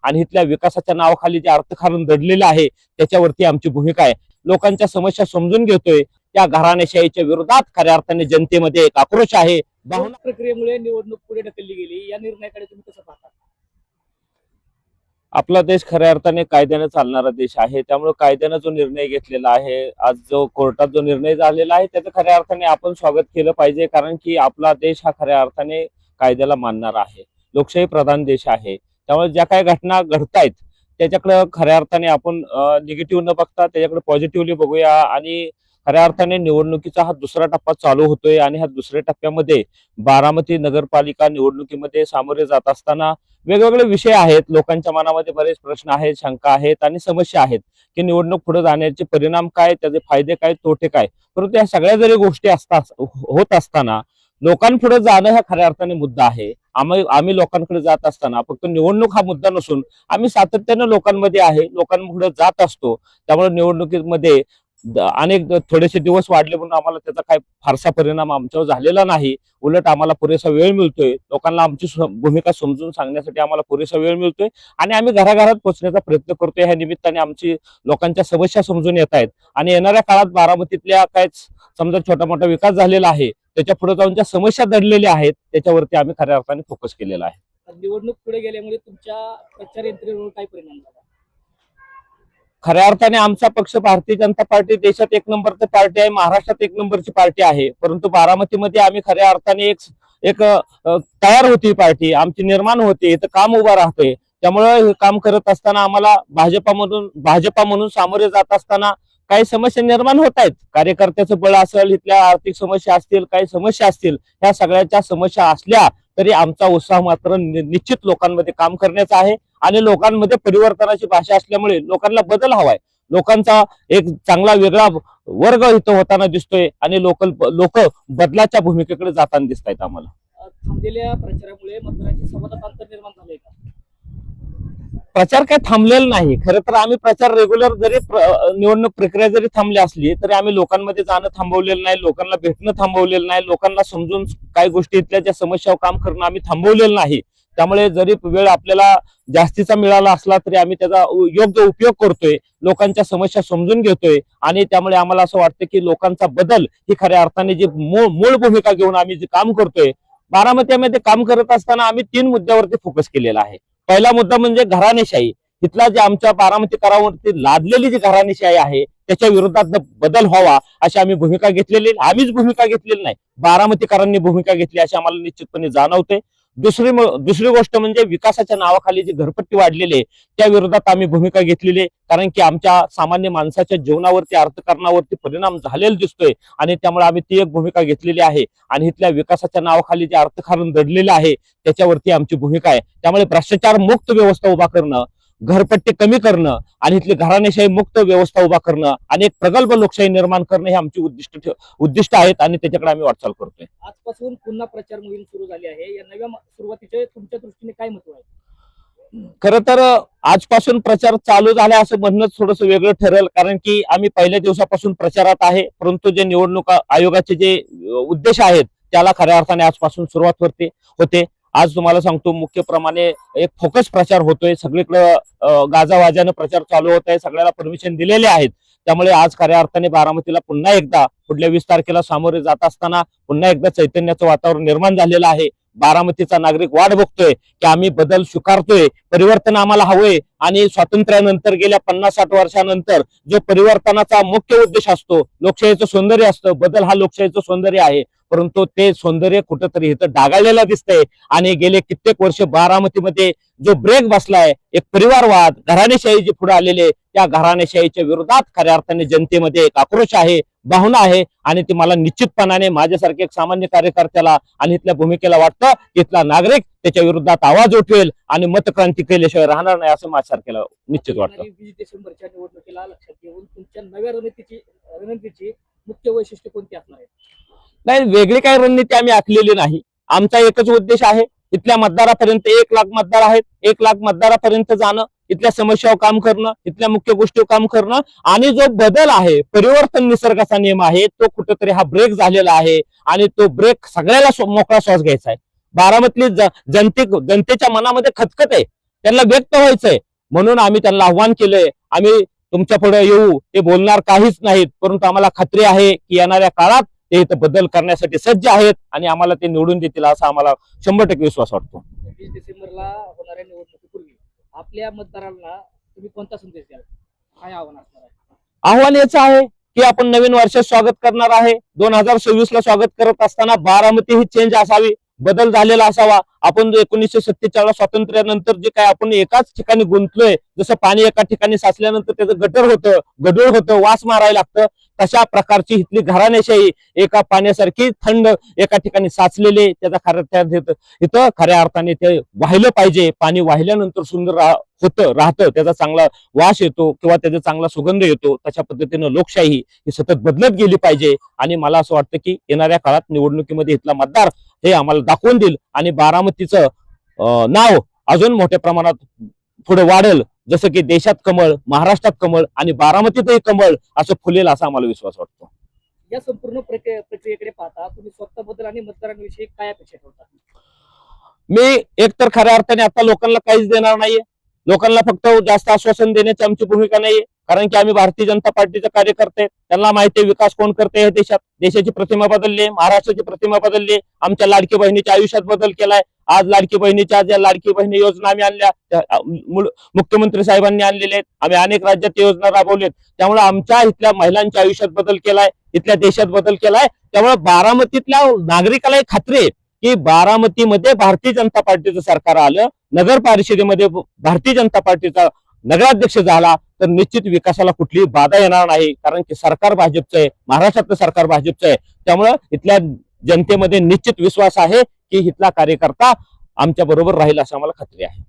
आणि इथल्या विकासाच्या नावाखाली जे अर्थकारण दडलेलं आहे त्याच्यावरती आमची भूमिका आहे. लोकांच्या समस्या समजून घेतोय. त्या घराणेशाहीच्या विरोधात खऱ्या अर्थाने जनतेमध्ये एक आक्रोश आहे. भावना प्रक्रियेमुळे निवडणूक पुढे ढकलली गेली, या निर्णयाकडे तुम्ही कसं पाहता? आपला देश खऱ्या अर्थाने कायद्याने चालणारा देश आहे. त्यामुळे कायद्याने जो निर्णय घेतलेला आहे, आज जो कोर्टात जो निर्णय झालेला आहे त्याचं खऱ्या अर्थाने आपण स्वागत केलं पाहिजे. कारण की आपला देश हा खऱ्या अर्थाने कायद्याला मानणारा आहे. लोकशाही प्रधान देश आहे. त्यामुळे ज्या काही घटना घडतायत त्याच्याकडे खऱ्या अर्थाने आपण निगेटिव्ह न बघता त्याच्याकडे पॉझिटिव्हली बघूया. आणि खऱ्या अर्थाने निवडणुकीचा हा दुसरा टप्पा चालू होतोय आणि ह्या दुसऱ्या टप्प्यामध्ये बारामती नगरपालिका निवडणुकीमध्ये सामोरे जात असताना वेगवेगळे विषय आहेत. लोकांच्या मनामध्ये बरेच प्रश्न आहेत, शंका आहेत आणि समस्या आहेत की निवडणूक पुढे जाण्याचे परिणाम काय, त्याचे फायदे काय, तोटे काय. परंतु या सगळ्या जरी गोष्टी होत असताना लोकांपुढे जाणं हा खऱ्या अर्थाने मुद्दा आहे. आम्ही लोकांकडे जात असताना फक्त निवडणूक हा मुद्दा नसून आम्ही सातत्याने लोकांमध्ये आहे, लोकांपुढे जात असतो. त्यामुळे निवडणुकीमध्ये अनेक थोडेसे दिवस वाढले म्हणून आम्हाला त्याचा काही फारसा परिणाम आमच्यावर झालेला नाही. उलट आम्हाला पुरेसा वेळ मिळतोय. लोकांना आमची भूमिका समजून सांगण्यासाठी आम्हाला पुरेसा वेळ मिळतोय आणि आम्ही घराघरात पोहोचण्याचा प्रयत्न करतोय. ह्या निमित्ताने आमची लोकांच्या समस्या समजून येत आहेत आणि येणाऱ्या काळात बारामतीतल्या काय समजा छोटा मोठा विकास झालेला आहे त्याच्या पुढे जाऊन ज्या समस्या दडलेल्या आहेत त्याच्यावरती आम्ही खऱ्या अर्थाने फोकस केलेला आहे. निवडणूक पुढे गेल्यामुळे तुमच्या प्रचार यंत्रणेवर काय परिणाम झाला? खऱ्या अर्थाने आमचा पक्ष भारतीय जनता पार्टी देशात एक नंबरची पार्टी आहे, महाराष्ट्रात एक नंबरची पार्टी आहे. परंतु बारामतीमध्ये आम्ही खऱ्या अर्थाने एक तयार होती पार्टी, आमची निर्माण होते, इथं काम उभं राहतंय. त्यामुळे हे काम करत असताना आम्हाला भाजपा म्हणून सामोरे जात असताना काही समस्या निर्माण होत आहेत. कार्यकर्त्याचं बळ असेल, इथल्या आर्थिक समस्या असतील, काही समस्या असतील, ह्या सगळ्याच्या समस्या असल्या तरी आमचा उत्साह मात्र निश्चित लोकांमध्ये काम करण्याचा आहे. आणि लोकांमध्ये परिवर्तनाची भाषा असल्यामुळे लोकांना बदल हवाय. लोकांचा एक चांगला वेगळा वर्ग इथं होताना दिसतोय आणि लोक बदलाच्या भूमिकेकडे जाताना दिसत आहेत आम्हाला. थांबलेल्या प्रचारामुळे मतदारांची समाधात अंतर निर्माण झालंय का? प्रचार काय थांबलेला नाही. खरं तर आम्ही प्रचार रेग्युलर जरी निवडणूक प्रक्रिया जरी थांबली असली तरी आम्ही लोकांमध्ये जाणं थांबवलेलं नाही, लोकांना भेटणं थांबवलेलं नाही, लोकांना समजून काही गोष्टी इथल्या ज्या समस्यावर काम करणं आम्ही थांबवलेलं नाही. त्यामुळे जरी वेळ आपल्याला जास्तीचा मिळाला असला तरी आम्ही त्याचा योग्य उपयोग करतोय, लोकांच्या समस्या समजून घेतोय आणि त्यामुळे आम्हाला असं वाटतं की लोकांचा बदल ही खऱ्या अर्थाने जी मूळ भूमिका घेऊन आम्ही जे काम करतोय. बारामतीमध्ये काम करत असताना आम्ही 3 मुद्द्यावरती फोकस केलेला आहे. पहिला मुद्दा म्हणजे घराणेशाही. इथला जे आमच्या बारामती करावरती लादलेली जी घराणेशाही आहे त्याच्या विरोधात बदल व्हावा अशी आम्ही भूमिका घेतलेली. आम्हीच भूमिका घेतलेली नाही, बारामतीकरांनी भूमिका घेतली अशी आम्हाला निश्चितपणे जाणवते. दुसरी गोष्ट म्हणजे विकासाच्या नावाखाली जी घरपट्टी वाढलेली आहे त्या विरोधात आम्ही भूमिका घेतलेली आहे. कारण की आमच्या सामान्य माणसाच्या जीवनावरती, अर्थकारणावरती परिणाम झालेला दिसतोय आणि त्यामुळे आम्ही ती एक भूमिका घेतलेली आहे. आणि इथल्या विकासाच्या नावाखाली जे अर्थकारण दडलेलं आहे त्याच्यावरती आमची भूमिका आहे. त्यामुळे भ्रष्टाचार मुक्त व्यवस्था उभा करणं, घरपट्टी कमी करणं आणि इथली घराणेशाही मुक्त व्यवस्था उभा करणं आणि एक प्रगल्भ लोकशाही निर्माण करणं हे आमची उद्दिष्ट आहेत आणि त्याच्याकडे आम्ही वाटचाल करतोय. आजपासून पुन्हा प्रचार मोहीम सुरू झाली आहे. या नव्या सुरुवातीचे तुमच्या दृष्टीने काय महत्व आहे? खरं तर आजपासून प्रचार चालू झाला असं म्हणणं थोडस वेगळं ठरेल. कारण की आम्ही पहिल्या दिवसापासून प्रचारात आहे. परंतु जे निवडणूक आयोगाचे जे उद्देश आहेत त्याला खऱ्या अर्थाने आजपासून सुरुवात होते. आज तुम्हाला सांगतो मुख्यप्रमाणे एक फोकस प्रचार होतोय. सगळीकडे गाजावाजानं प्रचार चालू होत आहे. सगळ्याला परमिशन दिलेले आहेत. त्यामुळे आज खऱ्या अर्थाने बारामतीला पुन्हा एकदा पुढल्या 20 तारखेला सामोरे जात असताना पुन्हा एकदा चैतन्याचं वातावरण निर्माण झालेलं आहे. बारामतीचा नागरिक वाट बघतोय की आम्ही बदल स्वीकारतोय, परिवर्तन आम्हाला हवंय. आणि स्वातंत्र्यानंतर गेल्या 50-60 वर्षानंतर जो परिवर्तनाचा मुख्य उद्देश असतो, लोकशाहीचं सौंदर्य असतं, बदल हा लोकशाहीचं सौंदर्य आहे. परंतु ते सौंदर्य कुठंतरी इथं डागाळलेलं दिसतंय. आणि गेले कित्येक वर्ष बारामतीमध्ये जो ब्रेक बसलाय, एक परिवारवाद, घराणेशाही जी पुढे आलेले, त्या घराणेशाहीच्या विरोधात खऱ्या अर्थाने जनतेमध्ये एक आक्रोश आहे, भावना आहे. आणि ती मला निश्चितपणाने माझ्यासारखे एक सामान्य कार्यकर्त्याला आणि इथल्या भूमिकेला वाटतं इथला नागरिक त्याच्या विरोधात आवाज उठवेल आणि मतक्रांती केल्याशिवाय राहणार नाही असं माझ्यासारख्याला निश्चित वाटतं. 20 डिसेंबरच्या निवडणुकीला लक्षात घेऊन तुमच्या नव्या रणनीतीची मुख्य वैशिष्ट्य कोणती असणार आहे? नाही, वेगळी काही रणनीती आम्ही आखलेली नाही. आमचा एकच उद्देश आहे, इथल्या मतदारापर्यंत 1 लाख मतदार आहेत, 1 लाख मतदारापर्यंत जाणं, इथल्या समस्यावर काम करणं, इथल्या मुख्य गोष्टीवर काम करणं. आणि जो बदल आहे, परिवर्तन निसर्गाचा नियम आहे, तो कुठेतरी हा ब्रेक झालेला आहे आणि तो ब्रेक सगळ्याला मोकळा श्वास घ्यायचा आहे. बारामतीतली जनतेच्या मनामध्ये खतखत आहे. त्यांना व्यक्त व्हायचंय. म्हणून आम्ही त्यांना आव्हान केलंय, आम्ही तुमच्या पुढे येऊ, ते बोलणार काहीच नाहीत, परंतु आम्हाला खात्री आहे की येणाऱ्या काळात ते इथं बदल करण्यासाठी सज्ज आहेत आणि आम्हाला ते निवडून देतील असा आम्हाला 100% विश्वास वाटतो. 20 डिसेंबरला होणाऱ्या निवडणुकीपूर्वी आपल्या मतदारांना तुम्ही कोणता संदेश द्याल? काय आव्हान असणार आहे? आव्हान याचं आहे की आपण नवीन वर्षात स्वागत करणार आहे. 2026 ला स्वागत करत असताना बारामती ही चेंज असावी, बदल झालेला असावा. आपण 1947 स्वातंत्र्यानंतर जे काय आपण एकाच ठिकाणी गुंतलोय, जसं पाणी एका ठिकाणी साचल्यानंतर त्याचं गटर होतं, गढूळ होतं, वास मारायला लागतं, तशा प्रकारची इथली घराणेशाही एका पाण्यासारखी थंड एका ठिकाणी साचलेले, त्याचा इथं खऱ्या अर्थाने ते वाहिलं पाहिजे. पाणी वाहिल्यानंतर सुंदर राहतं, त्याचा चांगला वास येतो किंवा त्याचा चांगला सुगंध येतो. तशा पद्धतीनं लोकशाही ही सतत बदलत गेली पाहिजे आणि मला असं वाटतं की येणाऱ्या काळात निवडणुकीमध्ये इथला मतदार हे आम्हाला दाखवून देईल आणि बारामतीचं नाव अजून मोठ्या प्रमाणात पुढे वाढेल. जसं की देशात कमळ, महाराष्ट्रात कमळ आणि बारामतीतही कमळ असं फुलेल असा आम्हाला विश्वास वाटतो. या संपूर्ण प्रक्रियेकडे पाहता तुम्ही स्वतःबद्दल आणि मतदारांविषयी काय अपेक्षा ठेवता? मी एकतर खऱ्या अर्थाने आता लोकांना काहीच देणार नाहीये. लोकांना फक्त जास्त आश्वासन देण्याची आमची भूमिका नाहीये, कारण की आम्ही भारतीय जनता पार्टीचे कार्यकर्ते. त्यांना माहिती आहे विकास कोण करते हे देशात. देशाची प्रतिमा बदलली, महाराष्ट्राची प्रतिमा बदलली, आमच्या लाडकी बहिणीच्या आयुष्यात बदल केलाय. आज लाडकी बहिणीच्या ज्या लाडकी बहिणी योजना आम्ही आणल्या, मुख्यमंत्री साहेबांनी आणलेल्या आहेत. आम्ही अनेक राज्यात योजना राबवल्यात. त्यामुळे आमच्या इथल्या महिलांच्या आयुष्यात बदल केलाय, इथल्या देशात बदल केलाय. त्यामुळे बारामतीतल्या नागरिकाला एक खात्री आहे की बारामतीमध्ये भारतीय जनता पार्टीचं सरकार आलं, नगर परिषदेमध्ये भारतीय जनता पार्टीचा नगराध्यक्ष झाला तर निश्चित विकासाला कुठलीही बाधा येणार नाही, कारण की सरकार भाजपचं आहे, महाराष्ट्रातलं सरकार भाजपचं आहे. त्यामुळं इथल्या जनतेमध्ये निश्चित विश्वास आहे की इथला कार्यकर्ता आमच्या बरोबर राहील असं आम्हाला खात्री आहे.